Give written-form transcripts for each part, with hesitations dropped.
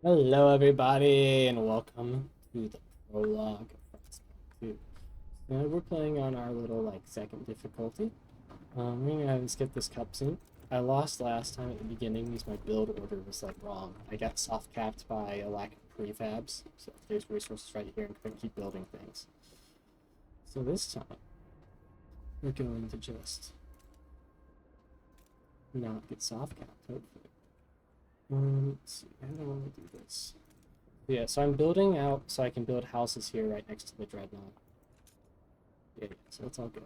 Hello, everybody, and welcome to the prologue of Frostpunk 2. Now we're playing on our little second difficulty. We're gonna have to skip this cutscene. I lost last time at the beginning because my build order was wrong. I got soft capped by a lack of prefabs, so there's resources right here and couldn't keep building things. So this time we're going to just not get soft capped, hopefully. Let's see, how do I want to do this? Yeah, so I'm building out so I can build houses here right next to the dreadnought. Yeah, so that's all good.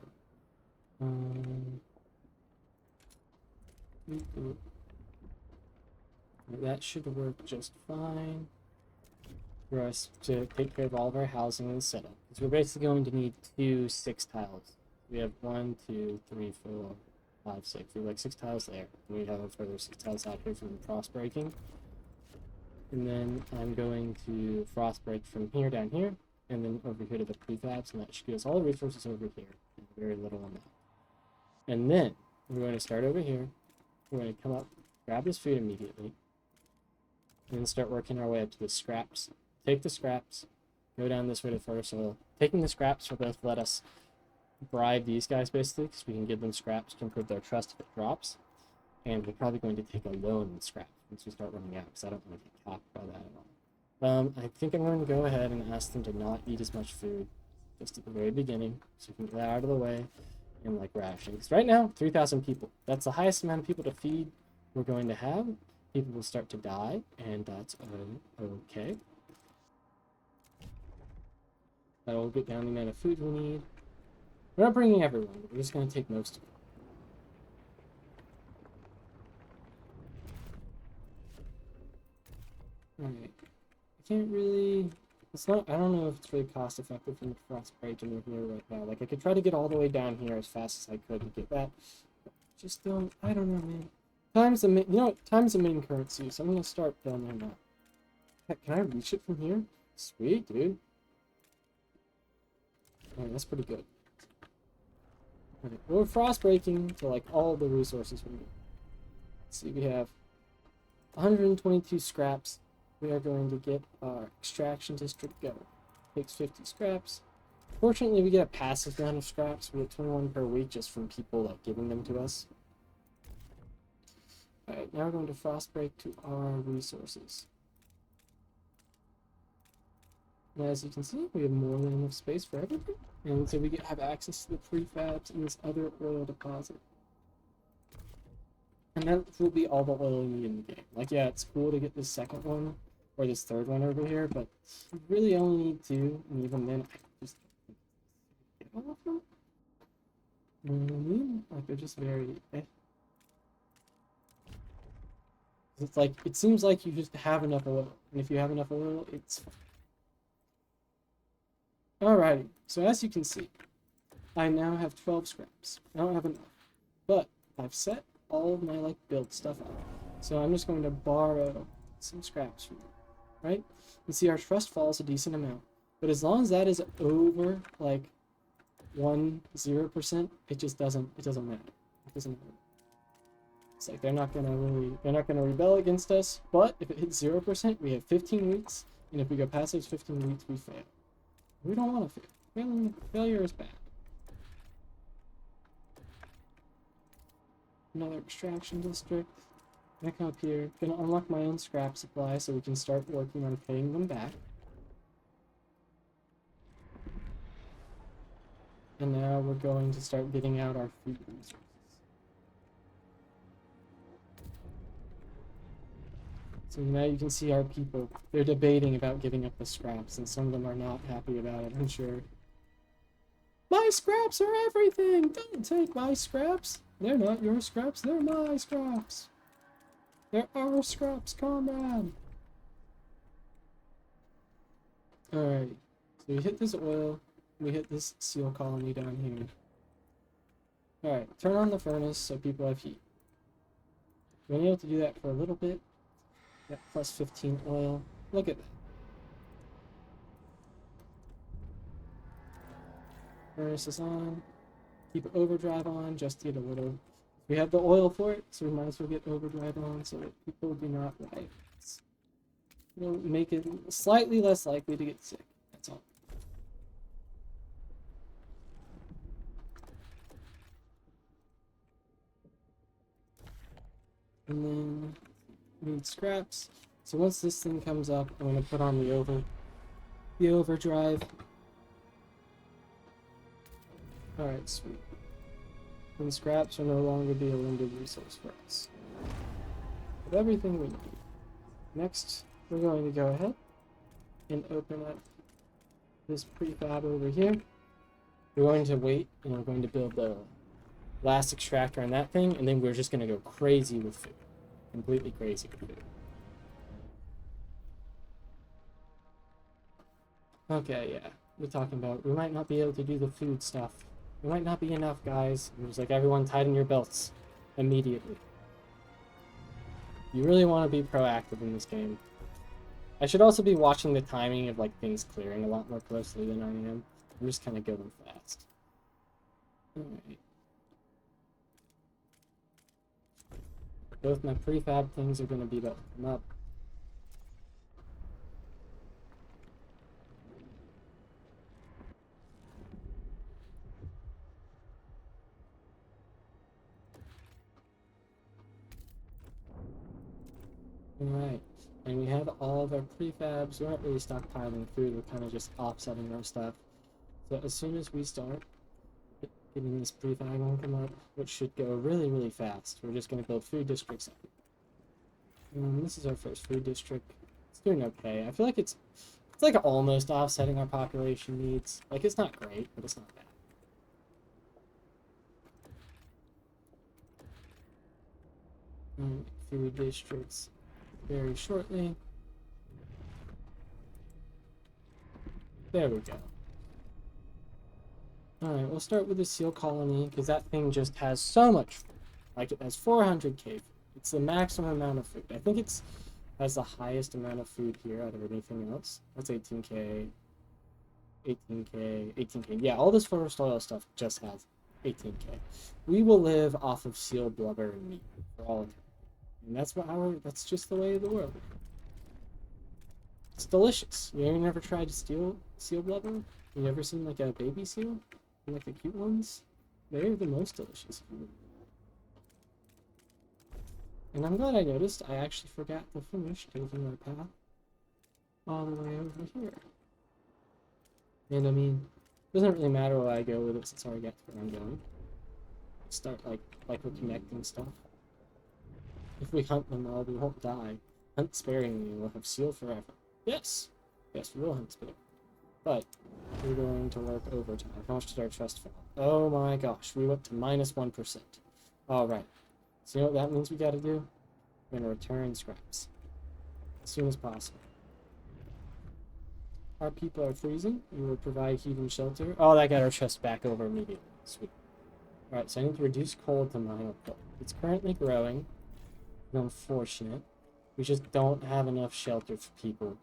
That should work just fine for us to take care of all of our housing and setup. Because we're basically going to need 2 6 tiles. We have 1, 2, 3, 4, 5, 6. We have 6 tiles there. And we have a further 6 tiles out here from the frost breaking. And then I'm going to frost break from here down here, and then over here to the prefabs, and that should give us all the resources over here, and very little on that. And then we're going to start over here. We're going to come up, grab this food immediately, and then start working our way up to the scraps. Take the scraps, go down this way to fertile soil. Taking the scraps will both let us bribe these guys basically, because we can give them scraps to improve their trust if it drops. And we're probably going to take a loan in scrap once we start running out, because I don't want to get capped by that at all. I think I'm going to go ahead and ask them to not eat as much food just at the very beginning, so we can get that out of the way and ration. Because right now, 3,000 people. That's the highest amount of people to feed we're going to have. People will start to die, and that's okay. That'll get down the amount of food we need. We're not bringing everyone, but we're just going to take most of it. Alright. I can't really... It's not... I don't know if it's really cost effective from the frost break in here right now. I could try to get all the way down here as fast as I could to get that. But just don't... I don't know, man. Time's the main... You know what? Time's the main currency, so I'm gonna start down there now. Heck, can I reach it from here? Sweet, dude. Alright, that's pretty good. Okay, we're frost breaking to all the resources we need. Let's see, we have 122 scraps. We are going to get our extraction district going. Takes 50 scraps. Fortunately, we get a passive amount of scraps. We get 21 per week just from people giving them to us. Alright, now we're going to frost break to our resources. And as you can see, we have more than enough space for everything. And so we have access to the prefabs and this other oil deposit. And that will be all the oil we need in the game. Yeah, it's cool to get this second one, or this third one over here, but you really only need 2, and even then, I just get all of them. You know what I mean? They're just very... It's it seems like you just have enough oil, and if you have enough oil, it's... Alrighty, so as you can see, I now have 12 scraps. I don't have enough, but I've set all of my build stuff up. So I'm just going to borrow some scraps from you, right? You see our trust falls a decent amount, but as long as that is over 0%, it just doesn't matter. It doesn't matter. It's they're not gonna rebel against us, but if it hits 0%, we have 15 weeks, and if we go past those 15 weeks, we fail. We don't want to fail. Failure is bad. Another extraction district. Gonna come up here. Gonna unlock my own scrap supply so we can start working on paying them back. And now we're going to start getting out our food resources. So now you can see our people. They're debating about giving up the scraps, and some of them are not happy about it, I'm sure. My scraps are everything! Don't take my scraps! They're not your scraps, they're my scraps! They're our scraps, comrade! Alright, so we hit this oil, we hit this seal colony down here. Alright, turn on the furnace so people have heat. We're able to do that for a little bit. Got plus 15 oil. Look at that. Furnace is on. Keep overdrive on just to get a little... We have the oil for it, so we might as well get overdrive on so that people do not riot. It'll make it slightly less likely to get sick. That's all. And then we need scraps. So once this thing comes up, I'm gonna put on the overdrive. Alright, sweet. And scraps will no longer be a limited resource for us. With everything we need. Next, we're going to go ahead and open up this prefab over here. We're going to wait and we're going to build the last extractor on that thing, and then we're just going to go crazy with food. Completely crazy with food. Okay, yeah. We're talking about we might not be able to do the food stuff. There might not be enough, guys. It was like everyone tighten your belts immediately. You really want to be proactive in this game. I should also be watching the timing of like things clearing a lot more closely than I am. I'm just kind of going fast. Alright. Both my prefab things are going to be about to come up. Alright, and we have all of our prefabs. We're not really stockpiling food, we're kind of just offsetting our stuff. So as soon as we start getting this prefab one come up, which should go really, really fast, we're just going to build food districts. This is our first food district. It's doing okay. I feel like it's like almost offsetting our population needs. Like, it's not great, but it's not bad. Food districts very shortly. There we go. Alright, we'll start with the seal colony, because that thing just has so much food. Like, it has 400k food. It's the maximum amount of food. I think it's has the highest amount of food here out of anything else. That's 18k, 18k, 18k. Yeah, all this forest oil stuff just has 18k. We will live off of seal blubber and meat for all of it. And that's just the way of the world. It's delicious. You never tried seal blubber? You ever seen like a baby seal? Like the cute ones? They're the most delicious food. And I'm glad I noticed I actually forgot to finish taking my path all the way over here. And I mean, it doesn't really matter where I go with it since I already got to where I'm going. Start like we're connecting stuff. If we hunt them all, we won't die. Hunt sparingly, we'll have seal forever. Yes! Yes, we will hunt sparingly. But we're going to work overtime. How much did our trust fall? Oh my gosh, we went to -1%. Alright. So you know what that means we gotta do? We're gonna return scraps. As soon as possible. Our people are freezing. We will provide heat and shelter. Oh, that got our trust back over immediately. Sweet. Alright, so I need to reduce cold to my output. It's currently growing. Unfortunate. We just don't have enough shelter for people.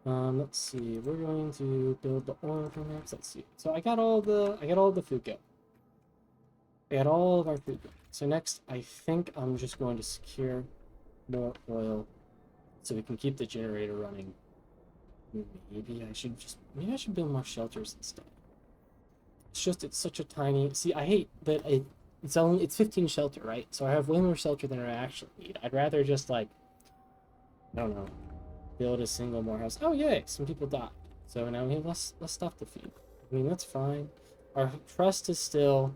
Let's see. We're going to build the oil permits. Let's see. So I got all the food go. I got all of our food go. So next, I think I'm just going to secure more oil so we can keep the generator running. Maybe I should build more shelters instead. It's such a tiny. See, I hate that it's 15 shelter, right? So I have way more shelter than I actually need. I'd rather just like, I don't know, build a single more house. Oh yay, some people died. So now we have less stuff to feed. I mean, that's fine. Our trust is still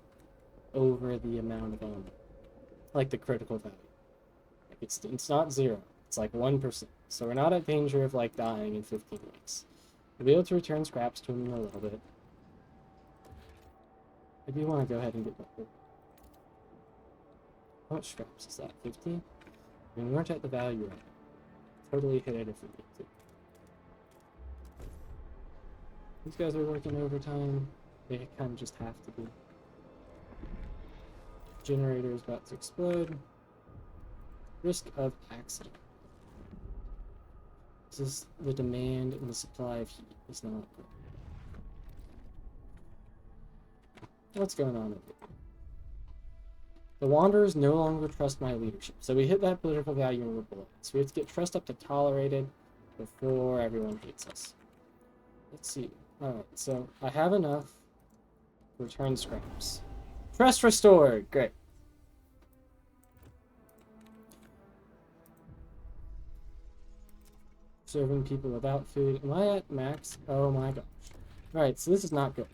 over the amount of like the critical value. Like it's not 0. It's like 1%. So we're not at danger of like dying in 15 weeks. We'll be able to return scraps to him in a little bit. I do want to go ahead and get that. How much scraps is that? 50? I mean, we weren't at the value right now. Totally hit it if we need to. These guys are working overtime. They kind of just have to be. Generator is about to explode. Risk of accident. This is the demand and the supply of heat is not good. What's going on over here? The Wanderers no longer trust my leadership. So we hit that political value and we're below. So we have to get trust up to tolerated before everyone hates us. Let's see. Alright, so I have enough to return scraps. Trust restored! Great. Serving people without food. Am I at max? Oh my gosh. Alright, so this is not good.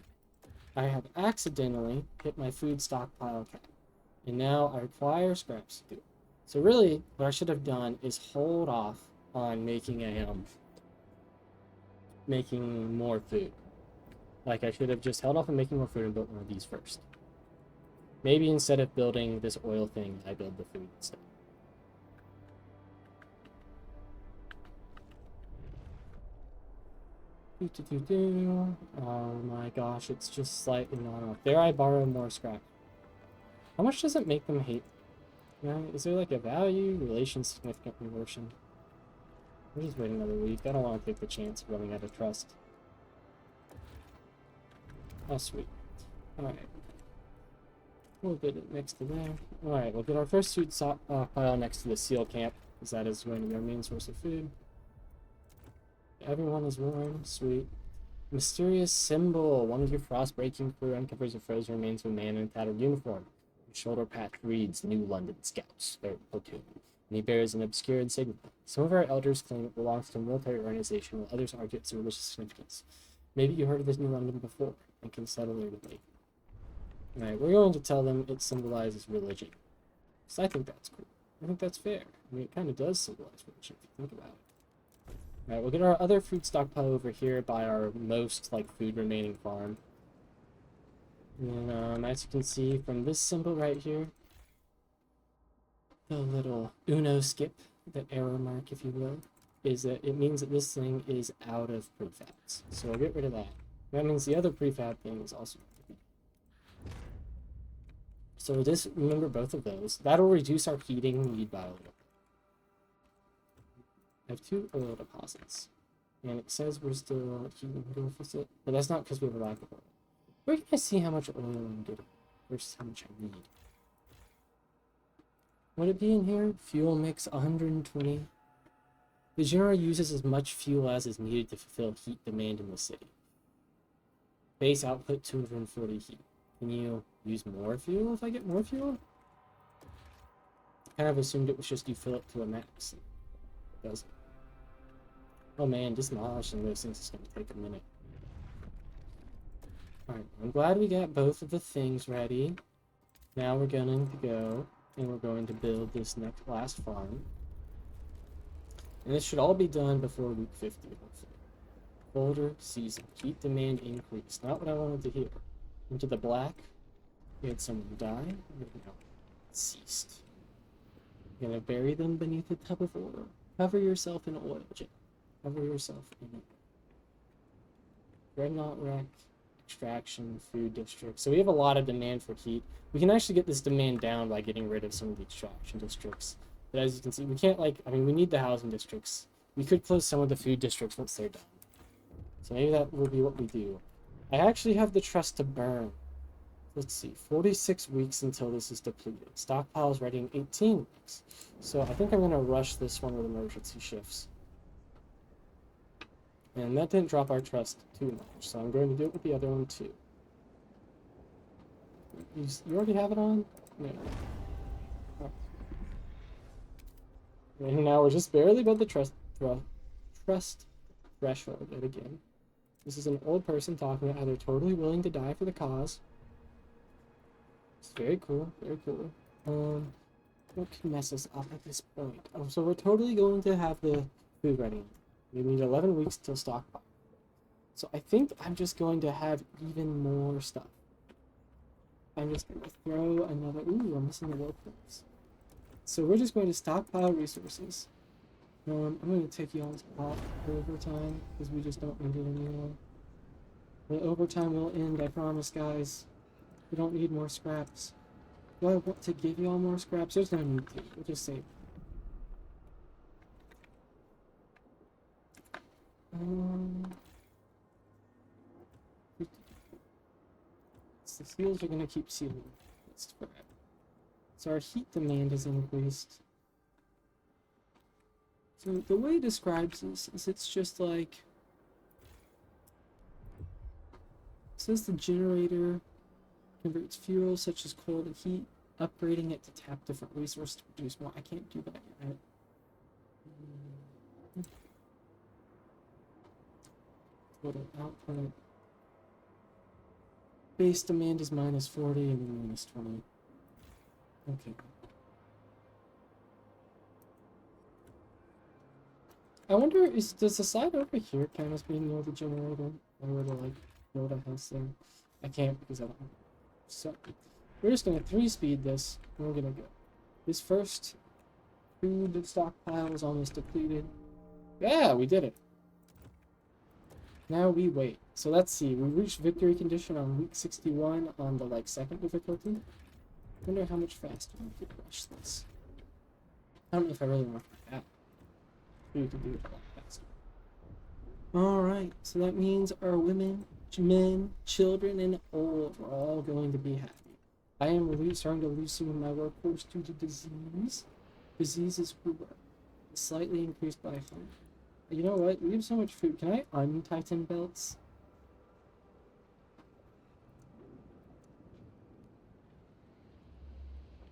I have accidentally hit my food stockpile cap. And now I require scraps to do it. So really, what I should have done is hold off on making making more food. Like, I should have just held off on making more food and built one of these first. Maybe instead of building this oil thing, I build the food instead. Oh my gosh, it's just slightly not enough. There I borrow more scrap. How much does it make them hate? You know, is there like a value, relation, significant reversion? We're just waiting another week. I don't want to take the chance of running out of trust. Oh, sweet. Alright. We'll get it next to there. Alright, we'll get our first food pile next to the seal camp, because that is going to be our main source of food. Everyone is warm. Sweet. Mysterious symbol. One of your frost-breaking crew uncovers the frozen remains of a man in a tattered uniform. His shoulder patch reads New London Scouts, their platoon, and he bears an obscure insignia. Some of our elders claim it belongs to a military organization, while others argue its religious significance. Maybe you heard of this New London before and can settle their debate. Alright, we're going to tell them it symbolizes religion. So I think that's cool. I think that's fair. I mean, it kind of does symbolize religion if you think about it. Alright, we'll get our other food stockpile over here by our most, like, food remaining farm. And, as you can see from this symbol right here, the little Uno skip, the arrow mark, if you will, is that it means that this thing is out of prefabs. So we'll get rid of that. That means the other prefab thing is also. So just remember both of those. That'll reduce our heating need by a little. I have 2 oil deposits. And it says we're still at heating deficit, but that's not because we have a lack of oil. Where can I see how much oil I'm getting versus how much I need? Would it be in here? Fuel mix 120. The generator uses as much fuel as is needed to fulfill heat demand in the city. Base output 240 heat. Can you use more fuel if I get more fuel? I kind of assumed it was just you fill it to a max. It doesn't. Oh man, demolishing those things is going to take a minute. Alright, I'm glad we got both of the things ready. Now we're going to go and we're going to build this last farm. And this should all be done before week 50, hopefully. Colder season. Heat demand increase. Not what I wanted to hear. Into the black. We had someone die. No. Ceased. You're gonna bury them beneath a tub of oil. Cover yourself in oil, Jim. Cover yourself in it. Dreadnought wreck. Extraction. Food district. So we have a lot of demand for heat. We can actually get this demand down by getting rid of some of the extraction districts. But as you can see, we can't, like, I mean, we need the housing districts. We could close some of the food districts once they're done. So maybe that will be what we do. I actually have the trust to burn. Let's see, 46 weeks until this is depleted. Stockpile is ready in 18 weeks. So I think I'm going to rush this one with emergency shifts. And that didn't drop our trust too much, so I'm going to do it with the other one too. You already have it on? No. Oh. And now we're just barely above the trust threshold yet again. This is an old person talking about how they're totally willing to die for the cause. It's very cool, very cool. What can mess us up at this point? Oh, so we're totally going to have the food ready. We need 11 weeks till stockpile. So I think I'm just going to have even more stuff. I'm just going to throw another... Ooh, I'm missing the workforce. So we're just going to stockpile resources. I'm going to take you all off overtime, because we just don't need it anymore. The overtime will end, I promise, guys. We don't need more scraps. Do I want to give you all more scraps? There's no need to. We'll just save. The seals are going to keep sealing. That's forever. So our heat demand has increased. So the way it describes this is it's just like, it says the generator converts fuel such as coal to heat, upgrading it to tap different resources to produce more. I can't do that yet. Total output. Base demand is -40 and then -20. Okay. I wonder, does the side over here count as being near the generator? Or were to like build a house there? I can't because I don't know. So we're just gonna 3-speed this, and we're gonna go. This first food stockpile is almost depleted. Yeah, we did it. Now we wait. So let's see. We reached victory condition on week 61 on the like second difficulty. I wonder how much faster we could rush this. I don't know if I really want to do that. We could do it a lot faster. Alright, so that means our women, men, children, and old are all going to be happy. I am starting to lose some of my workforce due to disease. Diseases were slightly increased by 100. You know what? We have so much food. Can I untighten belts?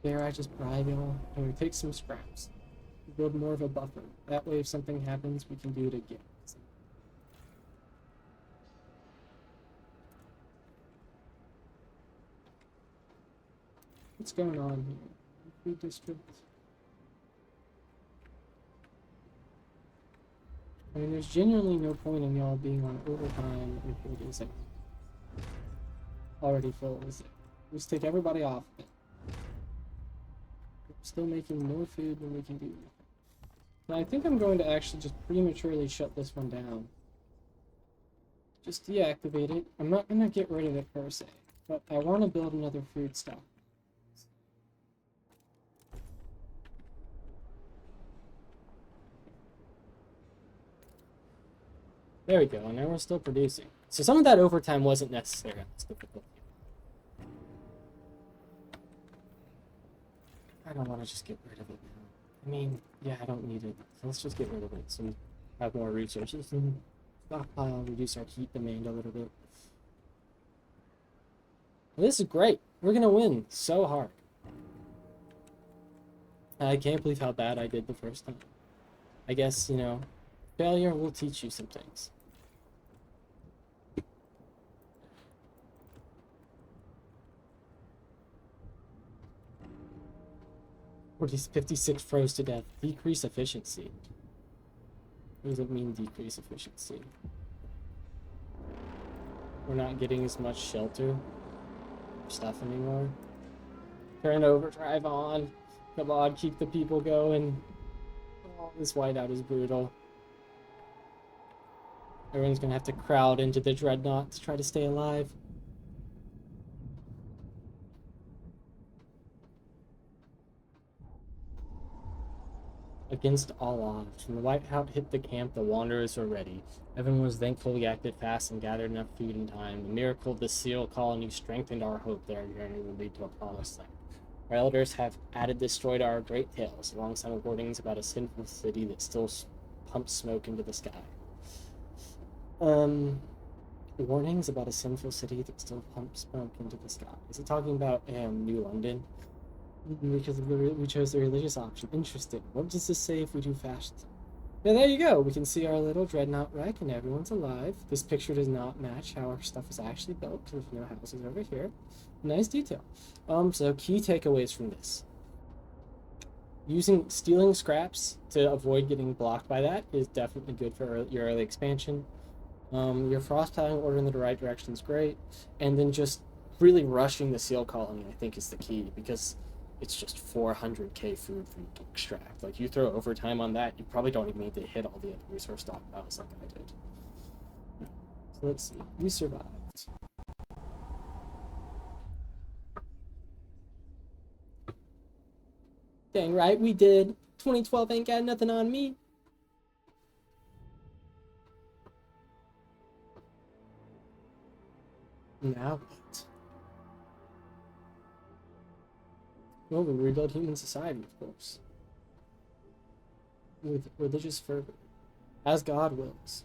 There, I just bribe y'all. And we take some scraps. Build more of a buffer. That way, if something happens, we can do it again. What's going on here? Food district. I mean, there's genuinely no point in y'all being on overtime if it isn't already full, is it? Just take everybody off it. We're still making more food than we can do. Now, I think I'm going to actually just prematurely shut this one down. Just deactivate it. I'm not going to get rid of it per se, but I want to build another food stock. There we go, and now we're still producing. So some of that overtime wasn't necessary on this difficulty. I don't want to just get rid of it now. I mean, yeah, I don't need it. So let's just get rid of it so we have more resources and stockpile, reduce our heat demand a little bit. Well, this is great. We're gonna win so hard. I can't believe how bad I did the first time. I guess, you know, failure will teach you some things. 56 froze to death. Decrease efficiency. What does it mean, decrease efficiency? We're not getting as much shelter stuff anymore. Turn overdrive on. Come on, keep the people going. Oh, this whiteout is brutal. Everyone's gonna have to crowd into the dreadnought to try to stay alive. Against all odds, when the whiteout hit the camp, the wanderers were ready. Everyone was thankful we acted fast and gathered enough food in time. The miracle of the seal colony strengthened our hope that our journey would lead to a promised land. Our elders have added this story to our great tales, alongside warnings about a sinful city that still pumps smoke into the sky. Warnings about a sinful city that still pumps smoke into the sky. Is it talking about New London? Because we chose the religious option. Interesting. What does this say if we do fascism? Yeah, there you go. We can see our little dreadnought wreck and everyone's alive. This picture does not match how our stuff is actually built because there's no houses over here. Nice detail. So key takeaways from this. Stealing scraps to avoid getting blocked by that is definitely good for your early expansion. Your frost tiling order in the right direction is great. And then just really rushing the seal colony, I think, is the key, because it's just 400k food for you to extract. Like, you throw overtime on that, you probably don't even need to hit all the other resource stockpiles like I did. So let's see. We survived. Dang right, we did. 2012 ain't got nothing on me. Now what? Well, we rebuild human society, of course. with religious fervor, as God wills.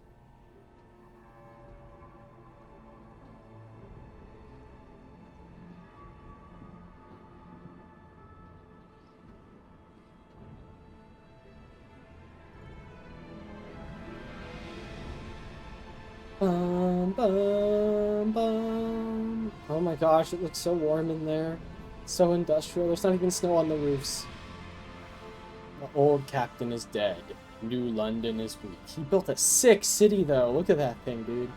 Bum, bum. Oh my gosh, it looks so warm in there. So industrial. There's not even snow on the roofs. The old captain is dead. New London is weak. He built a sick city, though. Look at that thing, dude.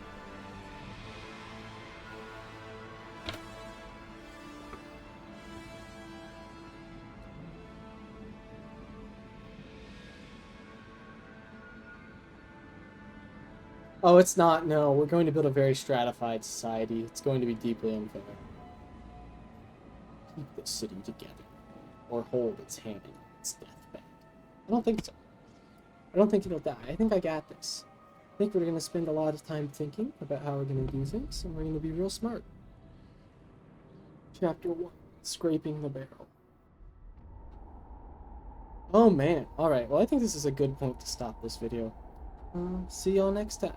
Oh, it's not. No, we're going to build a very stratified society. It's going to be deeply unfair. Keep the city together, or hold its hand in its deathbed. I don't think so. I don't think it'll die. I think I got this. I think we're going to spend a lot of time thinking about how we're going to do things, and we're going to be real smart. Chapter 1, Scraping the Barrel. Oh man. Alright, well I think this is a good point to stop this video. See y'all next time.